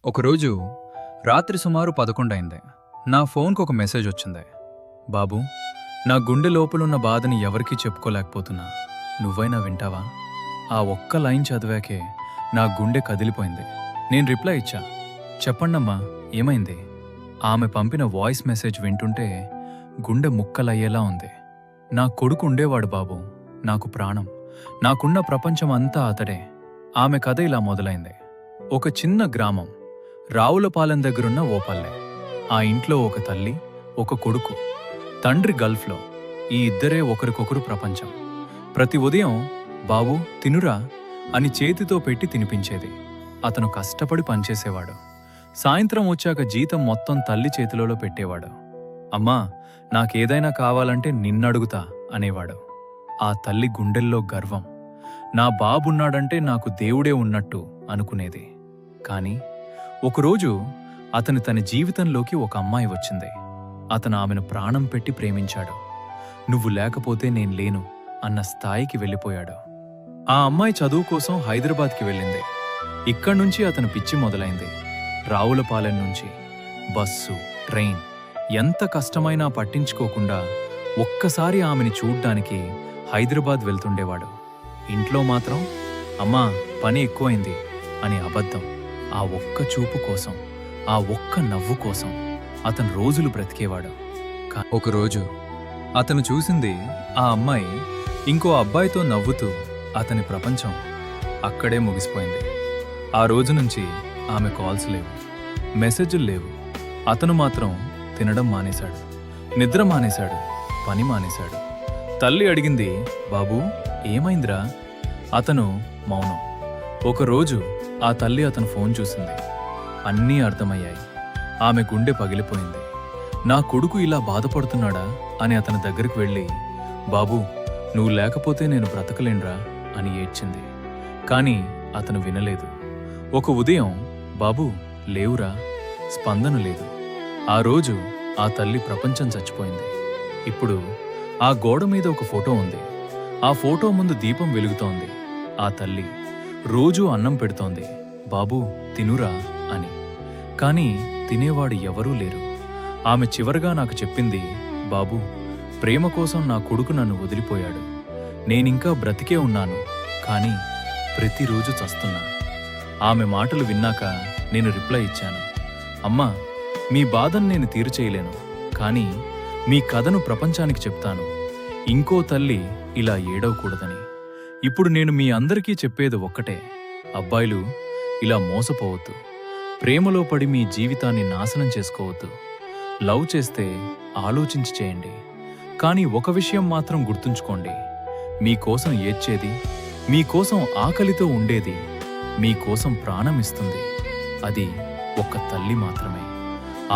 ఒకరోజు రాత్రి సుమారు 11 అయింది. నా ఫోన్కు ఒక మెసేజ్ వచ్చింది. బాబూ, నా గుండె లోపలున్న బాధని ఎవరికీ చెప్పుకోలేకపోతున్నా, నువ్వైనా వింటావా? ఆ ఒక్క లైన్ చదివాకే నా గుండె కదిలిపోయింది. నేను రిప్లై ఇచ్చా, చెప్పండమ్మా, ఏమైంది? ఆమె పంపిన వాయిస్ మెసేజ్ వింటుంటే గుండె ముక్కలయ్యేలా ఉంది. నా కొడుకు ఉండేవాడు బాబు, నాకు ప్రాణం, నాకున్న ప్రపంచం అంతా అతడే. ఆమె కథ ఇలా మొదలైంది. ఒక చిన్న గ్రామం, రావులపాలెం దగ్గరున్న ఓ పల్లె. ఆ ఇంట్లో ఒక తల్లి, ఒక కొడుకు. తండ్రి గల్ఫ్లో. ఈ ఇద్దరే ఒకరికొకరు ప్రపంచం. ప్రతి ఉదయం బాబూ తినురా అని చేతితో పెట్టి తినిపించేది. అతను కష్టపడి పనిచేసేవాడు. సాయంత్రం వచ్చాక జీతం మొత్తం తల్లి చేతిలో పెట్టేవాడు. అమ్మా, నాకేదైనా కావాలంటే నిన్నడుగుతా అనేవాడు. ఆ తల్లి గుండెల్లో గర్వం. నా బాబున్నాడంటే నాకు దేవుడే ఉన్నట్టు అనుకునేది. కాని ఒకరోజు అతని తన జీవితంలోకి ఒక అమ్మాయి వచ్చింది. అతను ఆమెను ప్రాణం పెట్టి ప్రేమించాడు. నువ్వు లేకపోతే నేను లేను అన్న స్థాయికి వెళ్ళిపోయాడు. ఆ అమ్మాయి చదువు కోసం హైదరాబాద్కి వెళ్ళింది. ఇక్కడ్నుంచి అతను పిచ్చి మొదలైంది. రావులపాలెం నుంచి బస్సు, ట్రైన్ ఎంత కష్టమైనా పట్టించుకోకుండా ఒక్కసారి ఆమెని చూడ్డానికి హైదరాబాద్ వెళ్తుండేవాడు. ఇంట్లో మాత్రం అమ్మా పని ఎక్కువైంది అని అబద్ధం. ఆ ఒక్క చూపు కోసం, ఆ ఒక్క నవ్వు కోసం అతను రోజులు బ్రతికేవాడు. ఒకరోజు అతను చూసింది ఆ అమ్మాయి ఇంకో అబ్బాయితో నవ్వుతూ. అతని ప్రపంచం అక్కడే ముగిసిపోయింది. ఆ రోజు నుంచి ఆమె కాల్స్ లేవు, మెసేజ్లు లేవు. అతను మాత్రం తినడం మానేశాడు, నిద్ర మానేశాడు, పని మానేశాడు. తల్లి అడిగింది, బాబూ ఏమైందిరా? అతను మౌనం. ఒకరోజు ఆ తల్లి అతను ఫోన్ చూసింది. అన్నీ అర్థమయ్యాయి. ఆమె గుండె పగిలిపోయింది. నా కొడుకు ఇలా బాధపడుతున్నాడా అని అతని దగ్గరికి వెళ్ళి, బాబూ నువ్వు లేకపోతే నేను బ్రతకలేనురా అని ఏడ్చింది. కాని అతను వినలేదు. ఒక ఉదయం, బాబూ లేవురా, స్పందన లేదు. ఆ రోజు ఆ తల్లి ప్రపంచం చచ్చిపోయింది. ఇప్పుడు ఆ గోడ మీద ఒక ఫోటో ఉంది. ఆ ఫోటో ముందు దీపం వెలుగుతోంది. ఆ తల్లి రోజూ అన్నం పెడుతోంది, బాబూ తినురా అని. కాని తినేవాడు ఎవరూ లేరు. ఆమె చివరగా నాకు చెప్పింది, బాబూ ప్రేమ కోసం నా కొడుకు నన్ను వదిలిపోయాడు. నేనింకా బ్రతికే ఉన్నాను, కాని ప్రతిరోజు చస్తున్నా. ఆమె మాటలు విన్నాక నేను రిప్లై ఇచ్చాను, అమ్మా మీ బాధను నేను తీర్చేయలేను, కాని మీ కథను ప్రపంచానికి చెప్తాను. ఇంకో తల్లి ఇలా ఏడవకూడదని. ఇప్పుడు నేను మీ అందరికీ చెప్పేది ఒక్కటే, అబ్బాయిలు ఇలా మోసపోవద్దు. ప్రేమలో పడి మీ జీవితాన్ని నాశనం చేసుకోవద్దు. లవ్ చేస్తే ఆలోచించి చేయండి. కానీ ఒక విషయం మాత్రం గుర్తుంచుకోండి, మీకోసం ఏడ్చేది, మీకోసం ఆకలితో ఉండేది, మీకోసం ప్రాణం ఇస్తుంది, అది ఒక్క తల్లి మాత్రమే.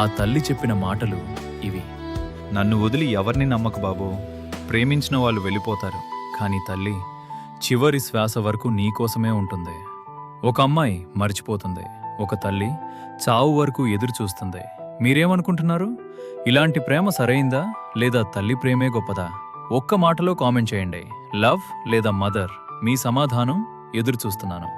ఆ తల్లి చెప్పిన మాటలు ఇవి. నన్ను వదిలి ఎవరిని నమ్మకు బాబూ, ప్రేమించిన వాళ్ళు వెళ్ళిపోతారు, కానీ తల్లి చివరి శ్వాస వరకు నీకోసమే ఉంటుంది. ఒక అమ్మాయి మర్చిపోతుంది, ఒక తల్లి చావు వరకు ఎదురు చూస్తుంది. మీరేమనుకుంటున్నారు? ఇలాంటి ప్రేమ సరైందా లేదా తల్లి ప్రేమే గొప్పదా? ఒక్క మాటలో కామెంట్ చేయండి. లవ్ లేదా మదర్? మీ సమాధానం ఎదురు చూస్తున్నాను.